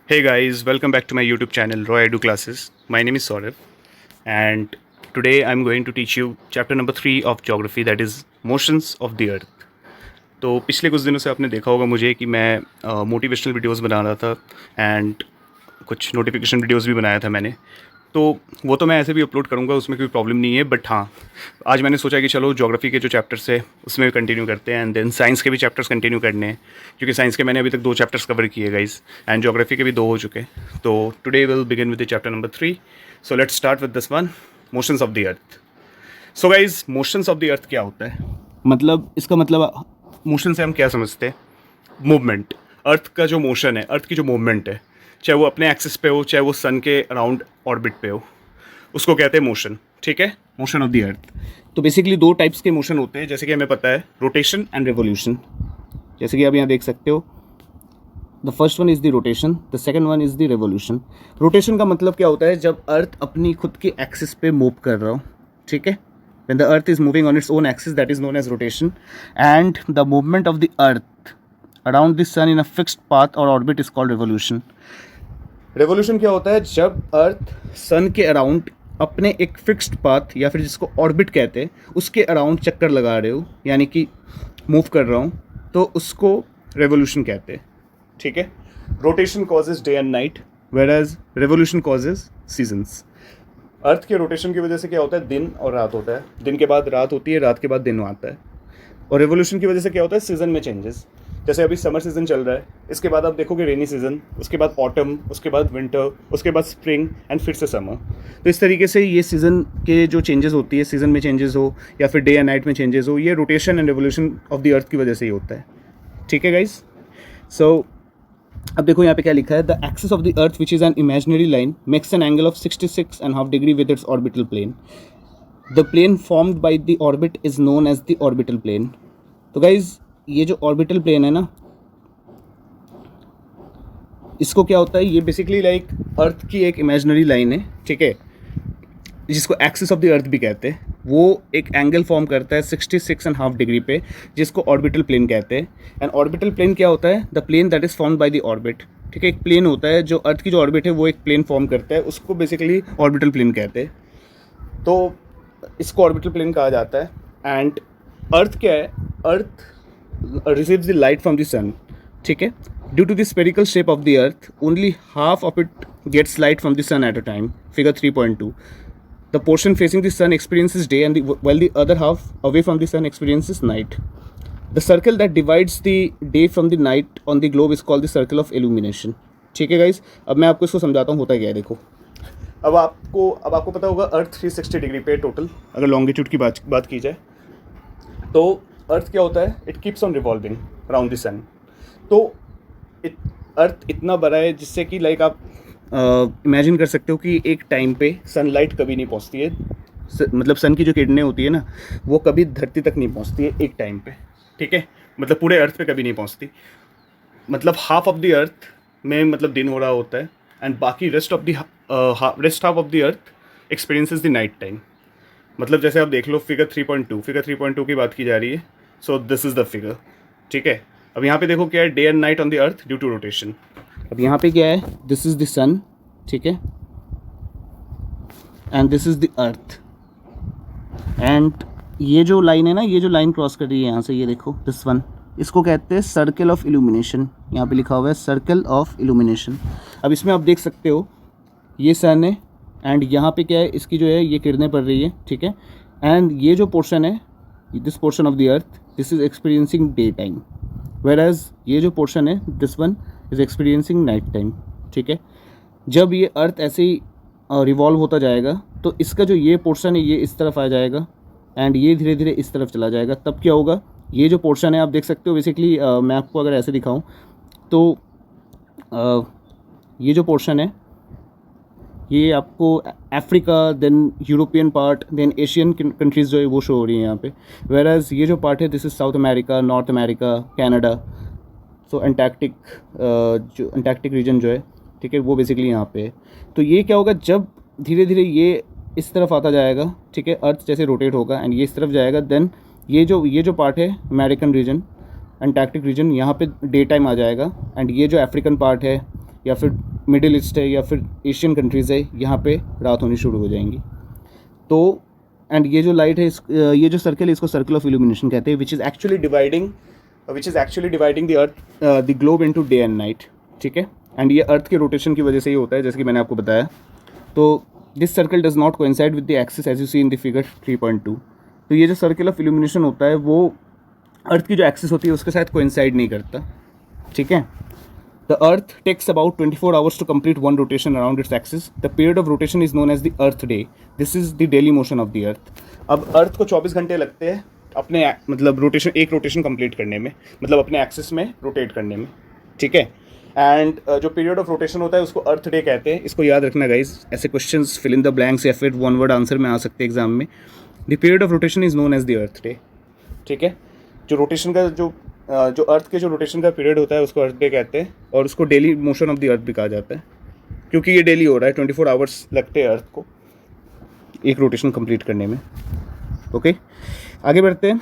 Hey guys, welcome back to my YouTube channel Roy Edu Classes. My name is Saurav and today I'm going to teach you chapter number 3 of geography, that is motions of the earth. तो पिछले कुछ दिनों से आपने देखा होगा मुझे कि मैं मोटिवेशनल वीडियोस बना रहा था एंड कुछ नोटिफिकेशन वीडियोस भी बनाया था मैंने। तो वो तो मैं ऐसे भी अपलोड करूँगा, उसमें कोई प्रॉब्लम नहीं है। बट हाँ, आज मैंने सोचा कि चलो ज्योग्राफी के जो चैप्टर्स है उसमें कंटिन्यू करते हैं एंड देन साइंस के भी चैप्टर्स कंटिन्यू करने हैं, क्योंकि साइंस के मैंने अभी तक 2 चैप्टर्स कवर किए गाइस एंड ज्योग्राफी के भी 2 हो चुके हैं। तो today will begin with the chapter number 3। So let's start with this one, motions of the earth. So guys, motions of the अर्थ क्या होता है? मतलब इसका मतलब मोशन से हम क्या समझते हैं? मूवमेंट। अर्थ का जो मोशन है, अर्थ की जो मूवमेंट है, चाहे वो अपने एक्सिस पे हो, चाहे वो सन के अराउंड ऑर्बिट पे हो, उसको कहते हैं मोशन। ठीक है, मोशन ऑफ द अर्थ। तो बेसिकली 2 टाइप्स के मोशन होते हैं, जैसे कि हमें पता है, रोटेशन एंड रेवोल्यूशन। जैसे कि आप यहाँ देख सकते हो, the first one is the rotation, the second one is the revolution. Rotation का मतलब क्या होता है? जब अर्थ अपनी खुद के एक्सिस पे मूव कर रहा हो। ठीक है, when the earth is moving on its own axis, that is known as rotation, and the movement of the earth around the sun in a fixed path or orbit is called revolution. Revolution क्या होता है? जब अर्थ सन के around अपने एक fixed path या फिर जिसको ऑर्बिट कहते हैं उसके अराउंड चक्कर लगा रहे हो, यानी कि मूव कर रहा हूँ, तो उसको रेवोल्यूशन कहते हैं। ठीक है, rotation causes day and night whereas revolution causes seasons. Earth के रोटेशन की वजह से क्या होता है? दिन और रात होता है, दिन के बाद रात होती है, रात के बाद दिन आता है। और रेवोल्यूशन की वजह से क्या होता है? सीज़न में चेंजेस। जैसे अभी समर सीज़न चल रहा है, इसके बाद आप देखोगे रेनी सीज़न, उसके बाद ऑटम, उसके बाद विंटर, उसके बाद स्प्रिंग एंड फिर से समर। तो इस तरीके से ये सीज़न के जो चेंजेस होती है, सीज़न में चेंजेस हो या फिर डे एंड नाइट में चेंजेस हो, ये rotation and revolution of the earth की वजह से ही होता है। ठीक है गाइज, सो अब देखो यहाँ पे क्या लिखा है? The axis of the earth which is an imaginary line makes an angle of 66.5 degree with its orbital plane. The plane formed by the orbit is known as the orbital plane. तो guys, ये जो orbital plane है ना, इसको क्या होता है? ये बेसिकली लाइक अर्थ की एक इमेजिनरी लाइन है। ठीक है, जिसको एक्सिस ऑफ द अर्थ भी कहते हैं। वो एक एंगल फॉर्म करता है 66.5 डिग्री पे, जिसको ऑर्बिटल प्लेन कहते हैं। एंड ऑर्बिटल प्लेन क्या होता है? The plane that is formed by the orbit. ठीक है, एक प्लेन होता है जो अर्थ की जो ऑर्बिट है वो एक प्लेन फॉर्म करता है, उसको बेसिकली ऑर्बिटल प्लेन कहते हैं। तो इसको ऑर्बिटल प्लेन कहा जाता है। एंड अर्थ क्या है? Earth receives the light from the sun. ठीक है, due to the spherical shape of the earth only half of it gets light from the sun at a time. Figure 3.2। The portion facing the sun experiences day while the other half away from the sun experiences night. The circle that divides the day from the night on the globe is called the circle of illumination. ठीक है guys, अब मैं आपको इसको समझाता हूँ होता क्या है। देखो, अब आपको पता होगा अर्थ 360 डिग्री पे टोटल, अगर लॉन्गिट्यूड की बात की जाए तो अर्थ क्या होता है? It keeps on revolving around the sun. तो अर्थ इतना बड़ा है जिससे कि लाइक आप इमेजिन कर सकते हो कि एक टाइम पे सनलाइट कभी नहीं पहुंचती है। मतलब सन की जो किरणें होती है ना, वो कभी धरती तक नहीं पहुंचती है एक टाइम पे। ठीक है, मतलब पूरे अर्थ पे कभी नहीं पहुंचती। मतलब हाफ ऑफ द अर्थ में मतलब दिन हो रहा होता है एंड बाकी rest half of the earth experiences the night time. मतलब जैसे आप देख लो फिगर 3.2 की बात की जा रही है। So this is the figure. ठीक है, अब यहाँ पे देखो क्या है? Day and night on the earth due to rotation. अब यहाँ पे क्या है? This is the sun. ठीक है, and this is the earth. And ये जो लाइन है ना, ये जो लाइन क्रॉस कर रही है यहाँ से, ये देखो दिस वन, इसको कहते हैं सर्कल ऑफ इल्यूमिनेशन। यहाँ पे लिखा हुआ है सर्कल ऑफ इल्यूमिनेशन। अब इसमें आप देख सकते हो ये सन है एंड यहाँ पे क्या है? इसकी जो है ये किरणें पड़ रही है। ठीक है, एंड ये जो पोर्शन है, this portion of the earth, this is experiencing day time, whereas ये जो पोर्शन है, this one is experiencing night time. ठीक है, जब ये अर्थ ऐसे ही रिवॉल्व होता जाएगा तो इसका जो ये पोर्शन है ये इस तरफ आ जाएगा एंड ये धीरे धीरे इस तरफ चला जाएगा। तब क्या होगा? ये जो पोर्शन है आप देख सकते हो, बेसिकली मैं आपको अगर ऐसे दिखाऊं तो ये जो पोर्शन है ये आपको Africa, then European part, then Asian countries जो है वो शो हो रही है यहाँ पे। वेयर एज ये जो पार्ट है, this is south America, north America, Canada. So Antarctic, जो अंटार्कटिक रीजन जो है, ठीक है, वो बेसिकली यहाँ पे है। तो ये क्या होगा? जब धीरे धीरे ये इस तरफ आता जाएगा, ठीक है, अर्थ जैसे रोटेट होगा एंड ये इस तरफ जाएगा, देन ये जो पार्ट है अमेरिकन रीजन, अंटार्कटिक रीजन, यहाँ पे डे टाइम आ जाएगा एंड ये जो अफ्रीकन पार्ट है या फिर मिडिल ईस्ट है या फिर एशियन कंट्रीज़ है, यहाँ पे रात होनी शुरू हो जाएंगी। तो एंड ये जो लाइट है ये जो सर्कल है इसको सर्कल ऑफ इल्यूमिनेशन कहते हैं, विच is actually dividing the earth the globe into day and night, ठीक है। एंड ये अर्थ के रोटेशन की वजह से ही होता है, जैसे कि मैंने आपको बताया। तो this circle does not coincide with the axis as you see in the figure 3.2। तो ये जो सर्कल ऑफ इल्यूमिनेशन होता है वो अर्थ की जो एक्सिस होती है उसके साथ कोइंसाइड नहीं करता, ठीक है। The earth takes about 24 hours to complete one rotation around its axis. The period of rotation is known as the earth day. This is the daily motion of the earth. अब earth को 24 घंटे लगते हैं अपने मतलब एक rotation complete करने में, मतलब अपने एक्सिस में रोटेट करने में, ठीक है। एंड जो पीरियड ऑफ रोटेशन होता है उसको अर्थ डे कहते हैं। इसको याद रखना गाइज, ऐसे questions fill in the blanks या फिर वन वर्ड आंसर में आ सकते हैं एग्जाम में। The period of rotation is known as the earth day, ठीक है। जो रोटेशन का जो अर्थ के जो रोटेशन का पीरियड होता है उसको अर्थ डे कहते हैं, और उसको डेली मोशन ऑफ द अर्थ भी कहा जाता है, क्योंकि ये डेली हो रहा है। 24 आवर्स लगते हैं अर्थ को एक रोटेशन कंप्लीट करने में, ओके। आगे बढ़ते हैं।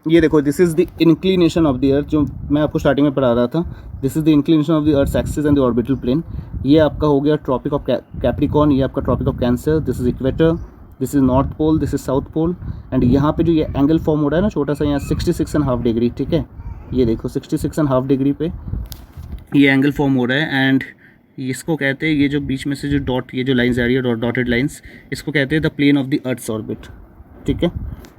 ये देखो, this is the inclination of the earth, जो मैं आपको स्टार्टिंग में पढ़ा रहा था। This is the inclination of the earth axis and the orbital plane. ये आपका हो गया ट्रॉपिक ऑफ कैप्रिकॉर्न, ये आपका tropic of cancer, this is equator, this is north pole, this is south pole. And यहाँ पे जो ये एंगल फॉर्म हो रहा है ना छोटा सा, यहाँ 66.5 डिग्री, ठीक है। ये देखो 66.5 डिग्री पे ये एंगल फॉर्म हो रहा है। एंड इसको कहते हैं, ये जो बीच में से जो डॉट, ये जो लाइन्स आ रही है डॉटेड लाइन्स, इसको कहते हैं the plane of the earth's orbit, ठीक है।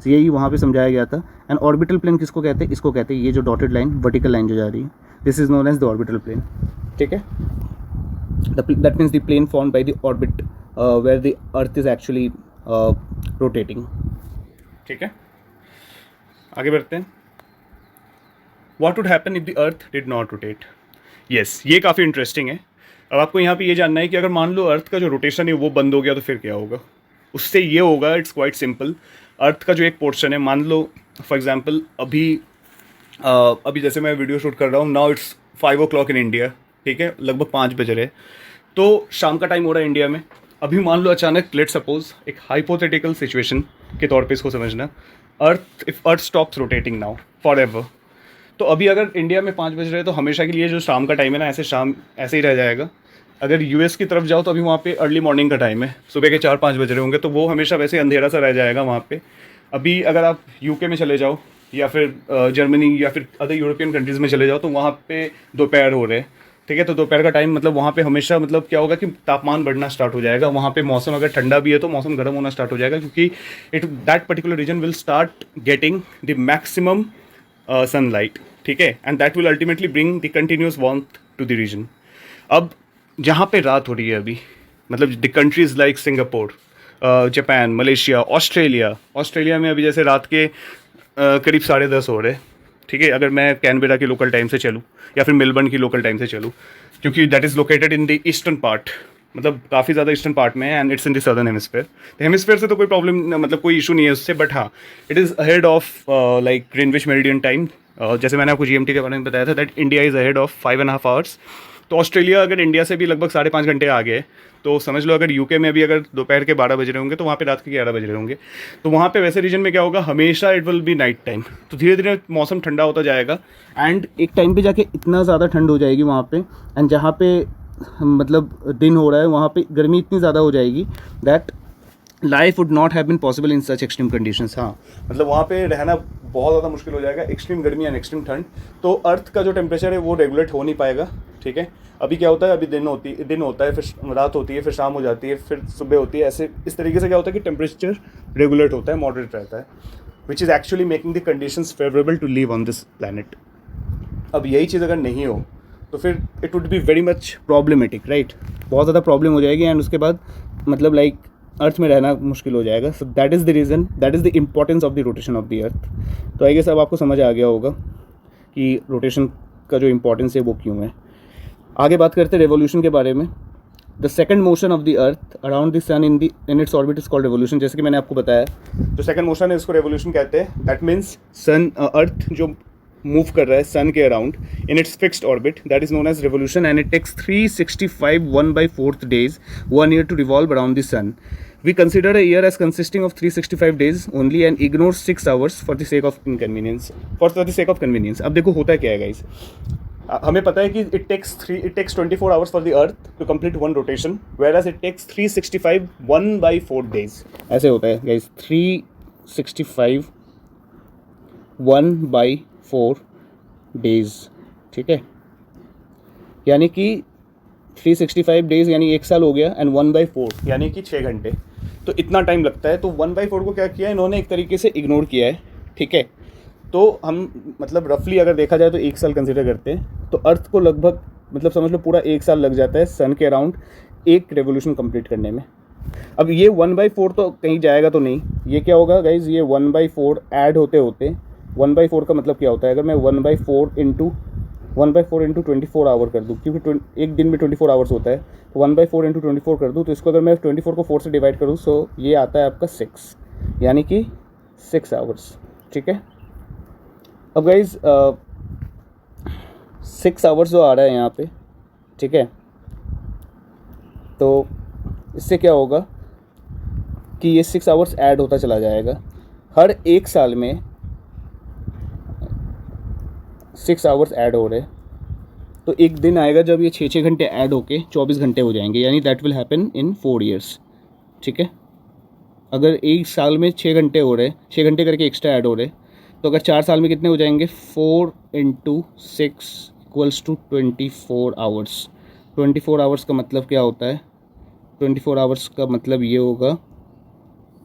तो यही वहाँ पे समझाया गया था। एंड ऑर्बिटल प्लेन किसको कहते हैं? इसको कहते हैं ये जो डॉटेड लाइन, वर्टिकल लाइन जो जा रही है, this is known as the orbital plane, ठीक है। That means the plane formed by the orbit where the earth is actually rotating, ठीक है। आगे बढ़ते हैं। What would happen if the Earth did not rotate? Yes, ये काफ़ी interesting है। अब आपको यहाँ पे ये जानना है कि अगर मान लो अर्थ का जो रोटेशन है वो बंद हो गया तो फिर क्या होगा। उससे ये होगा, इट्स क्वाइट सिंपल। अर्थ का जो एक पोर्शन है, मान लो फॉर एग्जांपल अभी जैसे मैं वीडियो शूट कर रहा हूँ, now it's 5 o'clock in India, ठीक है, लगभग 5 बज रहे, तो शाम का टाइम हो रहा है इंडिया में। अभी मान लो अचानक, लेट सपोज, एक हाइपोथेटिकल सिचुएशन के तौर पे इसको समझना, if earth stops rotating now for ever, तो अभी अगर इंडिया में 5 बज रहे हैं तो हमेशा के लिए जो शाम का टाइम है ना, ऐसे ही रह जाएगा। अगर यूएस की तरफ जाओ तो अभी वहाँ पे अर्ली मॉर्निंग का टाइम है, सुबह के 4-5 बज रहे होंगे, तो वो हमेशा वैसे अंधेरा सा रह जाएगा वहाँ पे। अभी अगर आप यूके में चले जाओ या फिर जर्मनी या फिर अदर यूरोपियन कंट्रीज़ में चले जाओ तो वहाँ पे दोपहर हो रहे हैं, ठीक है। तो दोपहर का टाइम मतलब वहाँ पे हमेशा मतलब क्या होगा कि तापमान बढ़ना स्टार्ट हो जाएगा। वहाँ पे मौसम अगर ठंडा भी है तो मौसम गर्म होना स्टार्ट हो जाएगा, क्योंकि that particular region will start getting the maximum sunlight, ठीक है। And that will ultimately bring the continuous warmth to the region. अब जहाँ पे रात हो रही है अभी, मतलब the countries like Singapore, Japan, Malaysia, Australia में अभी जैसे रात के करीब 10:30 हो रहे, ठीक है। अगर मैं कैनबेरा की लोकल टाइम से चलूँ या फिर मेलबर्न की लोकल टाइम से चलूँ, क्योंकि that is located in the eastern part, मतलब काफ़ी ज़्यादा ईस्टर्न पार्ट में है, and it's in the southern hemisphere. तो हेमिस्फेयर से तो कोई प्रॉब्लम, मतलब कोई इशू नहीं है उससे, बट हाँ, it is ahead of like Greenwich meridian time. जैसे मैंने आपको जीएमटी के बारे में बताया था, that India is ahead of 5.5 hours. तो ऑस्ट्रेलिया अगर इंडिया से भी लगभग 5.5 घंटे आगे, तो समझ लो अगर यूके में भी अगर दोपहर के 12 बज रहे होंगे तो वहाँ पे रात के 11 बज रहे होंगे। तो वहाँ पे वैसे रीजन में क्या होगा, हमेशा it will be night time. तो धीरे धीरे मौसम ठंडा होता जाएगा, एंड एक टाइम पे जाके इतना ज़्यादा ठंड हो जाएगी वहाँ पे, एंड जहाँ पे मतलब दिन हो रहा है वहाँ पे गर्मी इतनी ज़्यादा हो जाएगी that life would not have been possible in such extreme conditions. हाँ, मतलब वहाँ पे रहना बहुत ज़्यादा मुश्किल हो जाएगा, एक्सट्रीम गर्मी एंड एक्सट्रीम ठंड। तो अर्थ का जो टेम्परेचर है वो रेगुलेट हो नहीं पाएगा, ठीक है। अभी क्या होता है, अभी दिन होता है, फिर रात होती है, फिर शाम हो जाती है, फिर सुबह होती है, ऐसे इस तरीके से क्या होता है कि टेम्परेचर रेगुलेट होता है, मॉडरेट रहता है, which is actually making the conditions favourable to live on this planet. अब यही चीज़ अगर नहीं हो तो फिर it would be very much problematic, right. बहुत ज़्यादा प्रॉब्लम हो जाएगी, एंड उसके बाद मतलब लाइक अर्थ में रहना मुश्किल हो जाएगा। सो that is the reason, that is the importance of the rotation of the अर्थ। तो आई गेस अब आपको समझ आ गया होगा कि रोटेशन का जो इम्पोर्टेंस है वो क्यों है। आगे बात करते हैं रेवोल्यूशन के बारे में। The second motion of the earth around the sun in its orbit is called revolution. जैसे कि मैंने आपको बताया, जो सेकंड मोशन है उसको रेवोल्यूशन कहते हैं। दैट मीन्स अर्थ जो मूव कर रहा है सन के around in its fixed orbit, that is known as revolution, and it takes 365 1/4 days 1 year to revolve around the sun. We consider a year as consisting of 365 days only and ignore 6 hours for the sake of convenience. अब देखो होता क्या है guys, हमें पता है कि it takes 24 hours for the earth to complete one rotation, whereas it takes 365 1/4 days. ऐसे होता है गाइस, 365 1/4 डेज, ठीक है। यानी कि 365 डेज यानी 1 साल हो गया, एंड 1/4 यानी कि 6 घंटे। तो इतना टाइम लगता है। तो 1/4 को क्या किया इन्होंने, एक तरीके से इग्नोर किया है, ठीक है। तो हम मतलब रफली अगर देखा जाए तो 1 साल कंसिडर करते हैं, तो अर्थ को लगभग मतलब समझ लो पूरा 1 साल लग जाता है सन के अराउंड एक रेवोल्यूशन कंप्लीट करने में। अब ये 1/4 तो कहीं जाएगा तो नहीं, ये क्या होगा गाइज, ये 1/4 ऐड होते होते 1/4 का मतलब क्या होता है, अगर मैं 1/4 इंटू 24 आवर कर दूँ, क्योंकि एक दिन में 24 आवर्स होता है, तो 1/4 इंटू 24 कर दूँ, तो इसको अगर मैं 24 को 4 से डिवाइड करूँ, सो ये आता है आपका 6, यानी कि 6 आवर्स, ठीक है। अब गाइज 6 आवर्स जो आ रहा है यहाँ पे, ठीक है, तो इससे क्या होगा कि ये 6 आवर्स ऐड होता चला जाएगा। हर 1 साल में 6 आवर्स ऐड हो रहे, तो एक दिन आएगा जब ये 6 घंटे ऐड होके 24 घंटे हो जाएंगे, यानी that will happen in 4 years, ठीक है। अगर 1 साल में 6 घंटे हो रहे, 6 घंटे करके एक्स्ट्रा ऐड हो रहे, तो अगर 4 साल में कितने हो जाएंगे, 4 × 6 = 24 आवर्स। 24 आवर्स का मतलब क्या होता है, 24 आवर्स का मतलब ये होगा,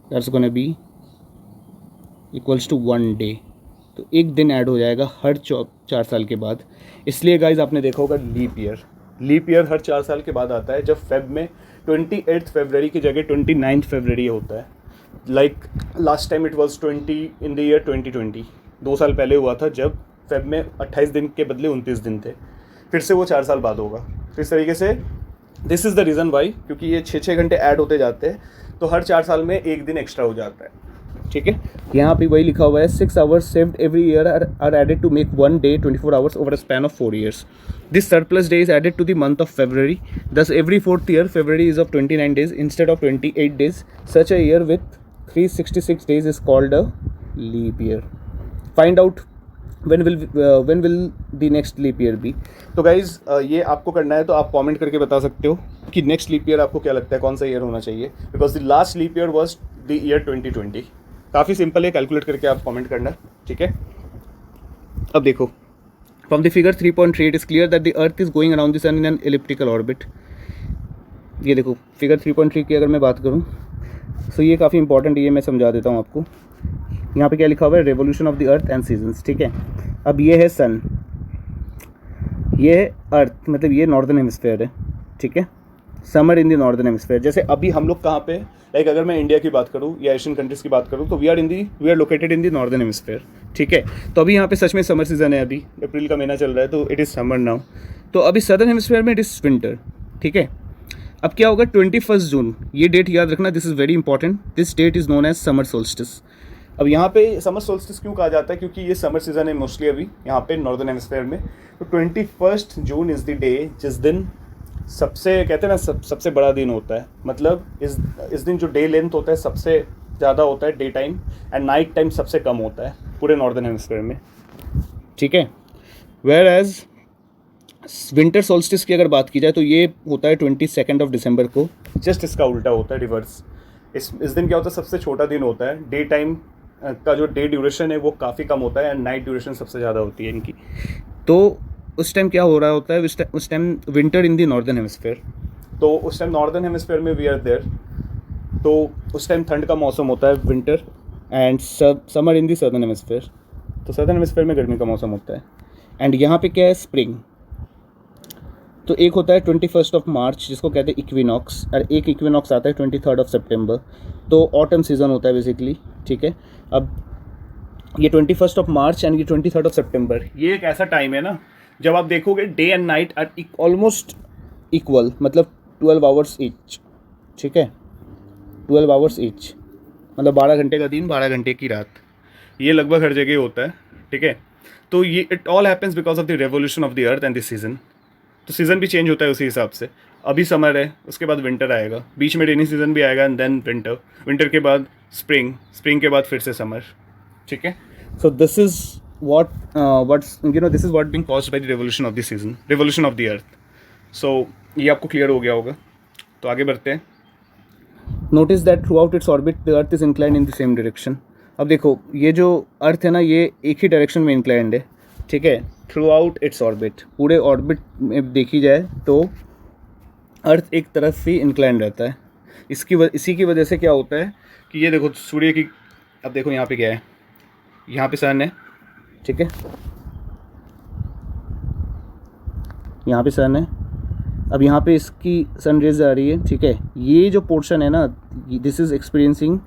दैट्स गोना बी = 1 डे। तो एक दिन ऐड हो जाएगा हर 4 साल के बाद। इसलिए गाइज आपने देखा होगा लीप ईयर हर 4 साल के बाद आता है, जब फेब में 28 फरवरी की जगह 29 फरवरी होता है। Like last time it was 20 in the year 2020, 2 साल पहले हुआ था जब फेब में 28 दिन के बदले 29 दिन थे। फिर से वो 4 साल बाद होगा। तो इस तरीके से this is the reason why, क्योंकि ये 6 घंटे ऐड होते जाते हैं, तो हर 4 साल में एक दिन एक्स्ट्रा हो जाता है, ठीक है। यहाँ पे वही लिखा हुआ है, 6 hours saved every year are added to make 1 day 24 hours over a span of 4 years. This surplus day is added to the month of February. Thus every 4th year February is of 29 days instead of 28 days. Such a year with 366 days is called a leap year. Find out when will the next leap year be. तो guys ये आपको करना है, तो आप comment करके बता सकते हो कि नेक्स्ट लीप ईयर आपको क्या लगता है, कौन सा ईयर होना चाहिए, because the last leap year was the year 2020। काफ़ी सिंपल है, कैलकुलेट करके आप कमेंट करना, ठीक है। अब देखो, from the figure 3.3 it is clear that the earth is going around the sun in an elliptical orbit. ये देखो फिगर 3.3 की अगर मैं बात करूँ, तो ये काफ़ी इंपॉर्टेंट, ये मैं समझा देता हूँ आपको। यहाँ पे क्या लिखा हुआ है, revolution of the earth and seasons, ठीक है। अब ये है सन, ये है अर्थ, मतलब ये नॉर्दर्न हेमिस्फेयर है, ठीक है। Summer in the northern hemisphere. जैसे अभी हम लोग कहाँ पे, लाइक अगर मैं इंडिया की बात करूँ या एशियन कंट्रीज़ की बात करूँ, तो we are located in the northern hemisphere, ठीक है। तो अभी यहाँ पे सच में समर सीजन है, अभी अप्रैल का महीना चल रहा है, तो इट इज़ समर नाउ। तो अभी सदर्न हेमिस्फेयर में इट इज़ विंटर, ठीक है। अब क्या होगा, 21 जून, ये डेट याद रखना, this is very important, this date is known as summer solstice. अब यहाँ पे समर सोल्स्टिस क्यों कहा जाता है, क्योंकि ये समर सीजन है मोस्टली अभी यहाँ पे नॉर्दर्न हेमिस्फेयर में। तो 21 जून इज़ द डे जिस दिन सबसे कहते हैं ना सबसे बड़ा दिन होता है, मतलब इस दिन जो डे लेंथ होता है सबसे ज़्यादा होता है day time, and night time सबसे कम होता है पूरे नॉर्दर्न हेमिस्फेयर में, ठीक है। वेयर एज विंटर सोल्स्टिस की अगर बात की जाए, तो ये होता है 22 दिसंबर को, जस्ट इसका उल्टा होता है, रिवर्स। इस दिन क्या होता है, सबसे छोटा दिन होता है, डे टाइम का जो डे ड्यूरेशन है वो काफ़ी कम होता है, एंड नाइट ड्यूरेशन सबसे ज़्यादा होती है इनकी। तो उस टाइम क्या हो रहा होता है, उस टाइम विंटर इन दी नॉर्दर्न हेमिस्फेयर, तो उस टाइम नॉर्दर्न हेमिस्फेयर में वी आर देयर, तो उस टाइम ठंड का मौसम होता है winter, and summer in the southern hemisphere, तो सदर्न हेमिस्फेयर में गर्मी का मौसम होता है। एंड यहाँ पे क्या है, स्प्रिंग। तो एक होता है 21 मार्च जिसको कहते हैं इक्विनॉक्स, और एक इक्विनॉक्स आता है 23 सितंबर, तो ऑटम सीज़न होता है बेसिकली, ठीक है। अब ये 21 मार्च एंड ये 23 सितंबर, ये एक ऐसा टाइम है ना जब आप देखोगे day and night are almost equal, मतलब 12 आवर्स ईच, ठीक है, 12 आवर्स ईच, मतलब 12 घंटे का दिन 12 घंटे की रात, ये लगभग हर जगह होता है, ठीक है। तो ये it all happens because of the revolution of the earth and the season. तो सीज़न भी चेंज होता है उसी हिसाब से, अभी समर है, उसके बाद विंटर आएगा, बीच में रेनी सीजन भी आएगा, एंड देन विंटर के बाद स्प्रिंग के बाद फिर से समर, ठीक है। So this is what's this is what being caused by the revolution of the earth. So ये आपको क्लियर हो गया होगा, तो आगे बढ़ते हैं. Notice that through out its orbit the earth is inclined in the same direction. अब देखो ये जो अर्थ है ना, ये एक ही डायरेक्शन में इंक्लाइंड है, ठीक है, थ्रू आउट इट्स ऑर्बिट. पूरे ऑर्बिट में देखी जाए तो अर्थ एक तरफ ही इंक्लाइंड रहता है. इसी की वजह से क्या होता है कि ये देखो सूर्य की, अब देखो यहाँ पे क्या है, यहाँ पे सन है, ठीक है, यहाँ पे सन है. अब यहाँ पे इसकी सन रेज आ रही है, ठीक है. ये जो पोर्शन है ना, this is experiencing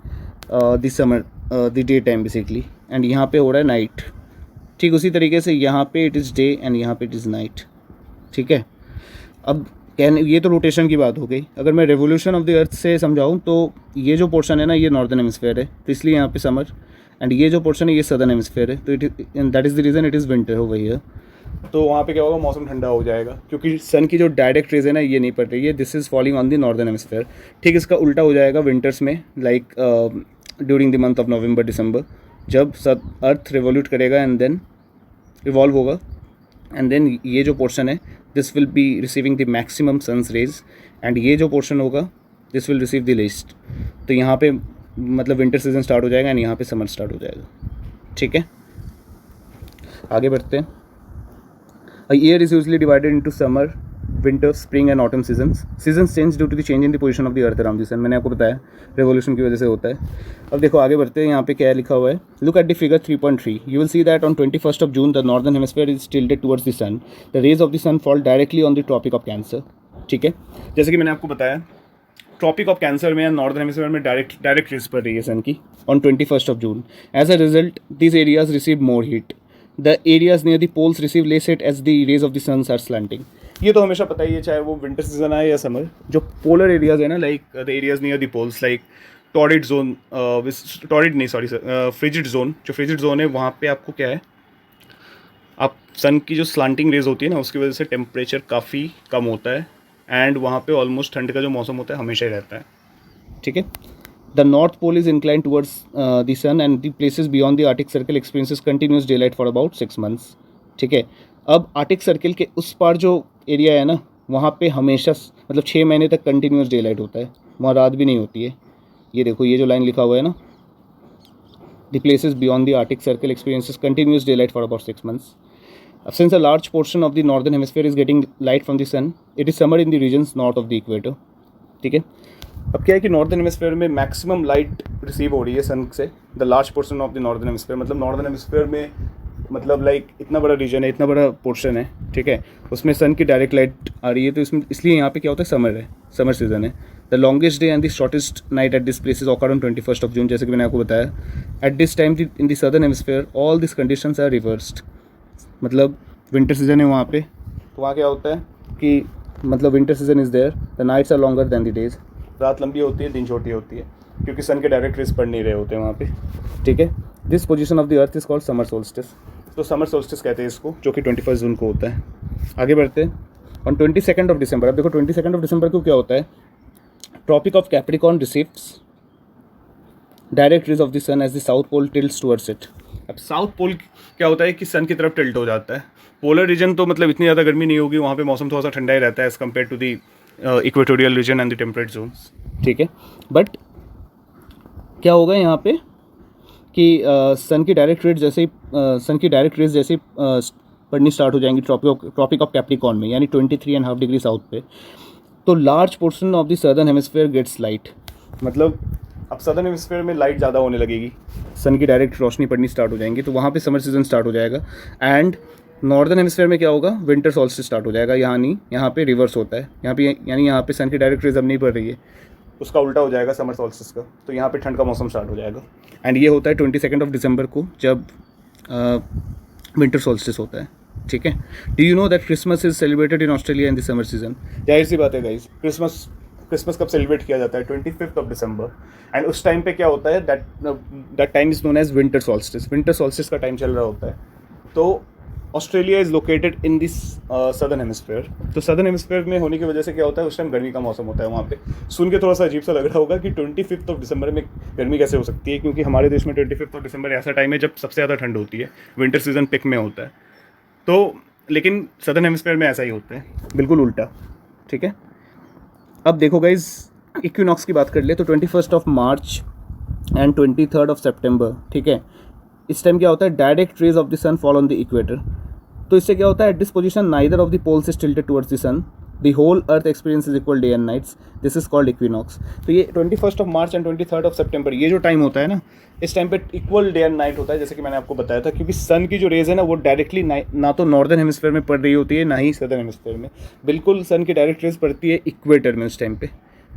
the summer, the day time basically, and यहाँ पे हो रहा है नाइट. ठीक उसी तरीके से यहाँ पे इट इज़ डे एंड यहाँ पे इट इज़ नाइट, ठीक है. अब ये तो रोटेशन की बात हो गई. अगर मैं रेवोल्यूशन ऑफ द अर्थ से समझाऊँ तो ये जो पोर्शन है ना, ये नॉर्दर्न हेमिस्फेयर है, तो इसलिए यहाँ पे समर, एंड ये जो पोर्शन है ये सदर्न हेमिस्फेयर है, तो it that is the reason it is winter हो गई है. तो वहाँ पे क्या होगा, मौसम ठंडा हो जाएगा, क्योंकि सन की जो डायरेक्ट रेज है ना, ये नहीं पड़ रही है. This is falling on the northern hemisphere. ठीक इसका उल्टा हो जाएगा विंटर्स में, like during the month of November December, जब अर्थ रिवॉल्यूट करेगा एंड देन रिवॉल्व होगा, एंड देन ये जो पोर्शन है this will be receiving the maximum sun's rays, and ये जो पोर्शन होगा this will receive the least. तो यहाँ पे मतलब विंटर सीजन स्टार्ट हो जाएगा एंड यहाँ पे समर स्टार्ट हो जाएगा, ठीक है. आगे बढ़ते हैं. A year is usually divided into summer, winter, spring and autumn seasons. Seasons change due to the change in the position of the earth around the sun. मैंने आपको बताया revolution की वजह से होता है. अब देखो आगे बढ़ते हैं. यहाँ पे क्या लिखा हुआ है, look at the figure 3.3. You will see that on 21st of June the northern hemisphere is tilted towards the sun. The rays of the sun fall directly on the Tropic of Cancer. ठीक है, जैसे कि मैंने आपको बताया tropic of cancer में या northern hemisphere में डायरेक्ट रेज पड़ रही है सन की on 21st of June. As a result, these areas receive more heat. The areas near the poles receive less heat as the rays of the suns are slanting. ये तो हमेशा पता ही है, चाहे वो विंटर सीजन आए या समर. जो पोलर एरियाज है ना, like the areas near the poles, like torrid zone, frigid zone. जो फ्रिजिड जोन है वहाँ पे आपको क्या है, आप सन की जो स्लांटिंग रेज होती है ना, उसकी वजह से टेम्परेचर काफ़ी कम होता है, एंड वहाँ पे ऑलमोस्ट ठंड का जो मौसम होता है हमेशा ही रहता है, ठीक है. The North Pole is inclined towards the sun and the places beyond the Arctic Circle experiences continuous daylight for about 6 months. ठीक है. अब आर्टिक सर्किल के उस पार जो एरिया है ना, वहाँ पे हमेशा मतलब 6 महीने तक कंटिन्यूस डे लाइट होता है, वहाँ रात भी नहीं होती है. ये देखो ये जो लाइन लिखा हुआ है ना, the places beyond the Arctic Circle experiences continuous daylight for about 6 months. Since a large portion of the northern hemisphere is getting light from the sun, it is summer in the regions north of the equator. ठीक है. अब क्या है कि northern hemisphere में maximum light receive हो रही है सन से. The large portion of the northern hemisphere, मतलब नॉर्दर्न हेमिस्फीयर में मतलब लाइक इतना बड़ा रीजन है, इतना बड़ा पोर्शन है, ठीक है, उसमें सन की डायरेक्ट लाइट आ रही है. तो इसमें इसलिए यहाँ पे क्या होता है, समर है, समर सीजन है. The longest day and the shortest night at this place is occur on 21st of June, जैसे कि मैंने आपको बताया. At this time in the southern hemisphere all this conditions are reversed. मतलब winter season है वहाँ पे, तो वहाँ क्या होता है कि मतलब winter season is there, the nights are longer than the days. रात लंबी होती है, दिन छोटी होती है, क्योंकि सन के डायरेक्ट रेज पड़ नहीं रहे होते हैं वहाँ पे, ठीक है. This position of the earth is called summer solstice. तो समर सोल्स्टिस कहते हैं इसको, जो कि 21 जून को होता है. आगे बढ़ते हैं. ऑन 22nd of December, अब देखो 22nd of December को क्या होता है, tropic of Capricorn receives direct rays of the sun as the south pole tilts towards it. अब साउथ पोल क्या होता है कि सन की तरफ टिल्ट हो जाता है. पोलर रीजन तो मतलब इतनी ज़्यादा गर्मी नहीं होगी, वहाँ पे मौसम थोड़ा सा ठंडा ही रहता है as compare to the equatorial region and the temperate zones, ठीक है. बट क्या होगा यहाँ पे कि सन की डायरेक्ट रेज जैसे ही पड़नी स्टार्ट हो जाएंगी ट्रॉपिक ऑफ कैप्रिकॉर्न में, यानी 23.5 डिग्री साउथ पे, तो large portion of the southern hemisphere gets light. मतलब अब सदर्न हेमिस्फीयर में लाइट ज़्यादा होने लगेगी, सन की डायरेक्ट रोशनी पड़नी स्टार्ट हो जाएंगी, तो वहाँ पे समर सीजन स्टार्ट हो जाएगा. एंड नॉर्दर्न हेमिस्फीयर में क्या होगा, विंटर सॉल्स्टिस स्टार्ट हो जाएगा. यहाँ नहीं, यहाँ पे रिवर्स होता है. यहाँ पे यानी यहाँ पे सन की डायरेक्ट रेज अब नहीं पड़ रही है, उसका उल्टा हो जाएगा समर सॉल्स्टिस का, तो यहाँ पे ठंड का मौसम स्टार्ट हो जाएगा. एंड ये होता है 22nd of December को, जब विंटर सॉल्स्टिस होता है, ठीक है. Do you know that Christmas is celebrated in Australia in the summer season. जाहिर सी बात है गाइज, क्रिसमस कब सेलिब्रेट किया जाता है, 25th of December. एंड उस टाइम पे क्या होता है, that time is known as winter solstice. Winter solstice का टाइम चल रहा होता है. तो Australia is located in this southern hemisphere. तो सदर्न हेमिस्फेयर में होने की वजह से क्या होता है, उस टाइम गर्मी का मौसम होता है वहाँ पे। सुन के थोड़ा सा अजीब सा लग रहा होगा कि 25 दिसंबर में गर्मी कैसे हो सकती है, क्योंकि हमारे देश में 25 दिसंबर ऐसा टाइम है जब सबसे ज़्यादा ठंड होती है, विंटर सीजन पिक में होता है। तो लेकिन सदर्न हेमिस्फेयर में ऐसा ही होता है, बिल्कुल उल्टा। ठीक है, अब देखो गाइज, इक्विनॉक्स की बात कर ले तो 21 मार्च एंड 23 सितंबर, ठीक है, इस टाइम क्या होता है, direct rays of the sun fall on the equator. तो इससे क्या होता है, at this position neither of the poles is tilted towards the sun, the whole earth experience is equal day and nights, this is called equinox. तो ये 21 मार्च and 23 सितंबर ये जो time होता है ना, इस टाइम पे इक्वल डे एंड नाइट होता है, जैसे कि मैंने आपको बताया था, क्योंकि सन की जो रेज है ना वो डायरेक्टली ना तो नॉर्दर्न हेमिस्फेयर में पड़ रही होती है ना ही सदर्न हेमिस्फेयर में, बिल्कुल सन की डायरेक्ट रेज पड़ती है इक्वेटर में उस टाइम पे।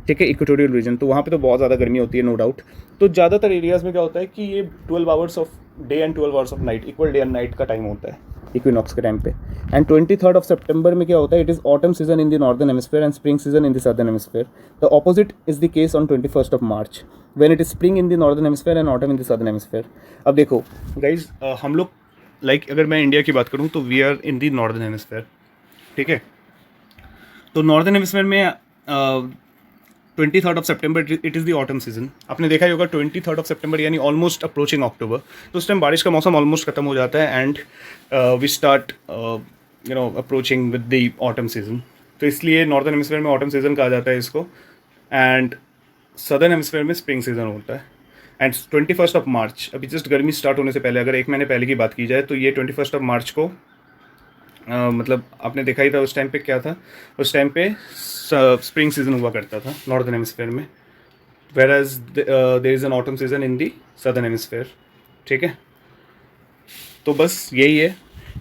ठीक है, इक्वेटोरियल रीजन, तो वहाँ पे तो बहुत ज़्यादा गर्मी होती है, नो डाउट। तो ज़्यादातर एरियाज़ में क्या होता है कि ये 12 hours of day and 12 hours of night, equal day and night का टाइम होता है इक्विनॉक्स के टाइम पे। एंड 23 सितंबर में क्या होता है, it is autumn season in the northern hemisphere and spring season in the southern hemisphere. The opposite is the case on 21 March, when it is spring in the northern hemisphere and autumn in the southern hemisphere. अब देखो guys, हम लोग अगर मैं India की बात करूँ तो we are in the northern hemisphere. ठीक है, तो नॉर्दर्न हेमिस्फेयर में 23 September it is the autumn season. आपने देखा ही होगा 23 सितंबर यानी ऑलमोस्ट अप्रोचिंग अक्टूबर, तो उस टाइम बारिश का मौसम ऑलमोस्ट खत्म हो जाता है and we start approaching with the autumn season. तो इसलिए नॉर्दर्न हेमिस्फेयर में ऑटम सीजन कहा जाता है इसको, एंड सदर्न हेमिस्फेयर में स्प्रिंग सीजन होता है। एंड 21 मार्च, अभी जस्ट गर्मी स्टार्ट होने से पहले, अगर एक महीने पहले की बात की जाए तो ये 21 मार्च को मतलब आपने देखा ही था उस टाइम पे क्या था, उस टाइम पे स्प्रिंग सीजन हुआ करता था नॉर्दर्न हेमिस्फेयर में, whereas there is an autumn season in the southern hemisphere. ठीक है, तो बस यही है,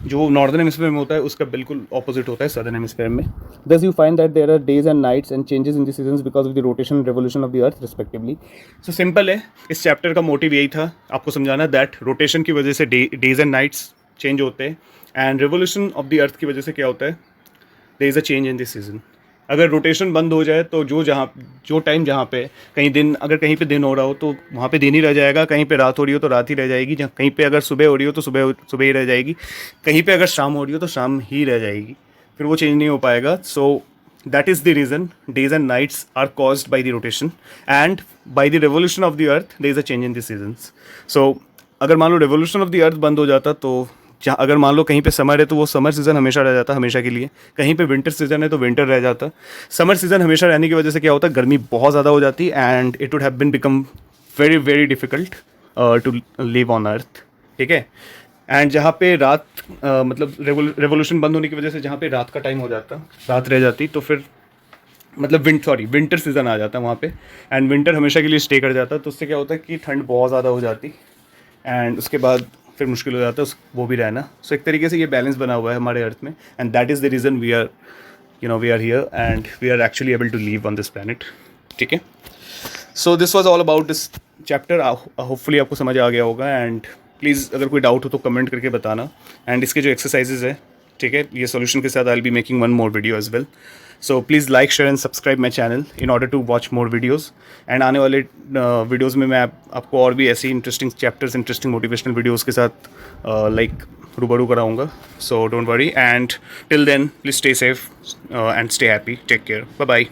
जो नॉर्दर्न हेमिस्फेयर में होता है उसका बिल्कुल ऑपोजिट होता है सदर्न हेमिस्फेयर में। Thus you find that there are days and nights and changes in the seasons because of the rotation revolution of the earth respectively. So simple है, इस चैप्टर का मोटिव यही था आपको समझाना, दैट रोटेशन की वजह से डेज एंड नाइट्स चेंज होते हैं, and revolution of the earth की वजह से क्या होता है, there is a change in this season. अगर रोटेशन बंद हो जाए तो जो टाइम जहाँ पे कहीं दिन, अगर कहीं पे दिन हो रहा हो तो वहाँ पे दिन ही रह जाएगा, कहीं पे रात हो रही हो तो रात ही रह जाएगी, जहाँ कहीं पे अगर सुबह हो रही हो तो सुबह ही रह जाएगी, कहीं पे अगर शाम हो रही हो तो शाम ही रह जाएगी, फिर वो चेंज नहीं हो पाएगा। So that is the reason days and nights are caused by the rotation and by the revolution of the earth there is a change in the seasons. So अगर मान लो रेवोल्यूशन ऑफ द अर्थ बंद हो जाता तो जहाँ, अगर मान लो कहीं पे समर है तो वो समर सीज़न हमेशा रह जाता, हमेशा के लिए, कहीं पे विंटर सीज़न है तो विंटर रह जाता। समर सीज़न हमेशा रहने की वजह से क्या होता, गर्मी बहुत ज़्यादा हो जाती and it would have been become very very difficult to live on earth. ठीक है, एंड जहाँ पे रात मतलब रेवोल्यूशन बंद होने की वजह से जहाँ पे रात का टाइम हो जाता, रात रह जाती, तो फिर मतलब विंटर सीज़न आ जाता वहाँ पे, एंड विंटर हमेशा के लिए स्टे कर जाता। तो उससे क्या होता है कि ठंड बहुत ज़्यादा हो जाती एंड उसके बाद फिर मुश्किल हो जाता है वो भी रहना। सो एक तरीके से ये बैलेंस बना हुआ है हमारे अर्थ में, and that is the reason we are here and we are actually able to live on this planet. ठीक है, so this was all about this chapter. Hopefully आपको समझ आ गया होगा, एंड प्लीज़ अगर कोई डाउट हो तो कमेंट करके बताना। एंड इसके जो एक्सरसाइजेज है, ठीक है, ये सोल्यूशन के साथ I will be making one more video as well. So please like share and subscribe my channel in order to watch more videos. And आने वाले वीडियोज़ में मैं आपको और भी ऐसी interesting chapters, interesting motivational videos के साथ रूबरू कराऊंगा। So don't worry, and till then please stay safe and stay happy, take care, bye bye.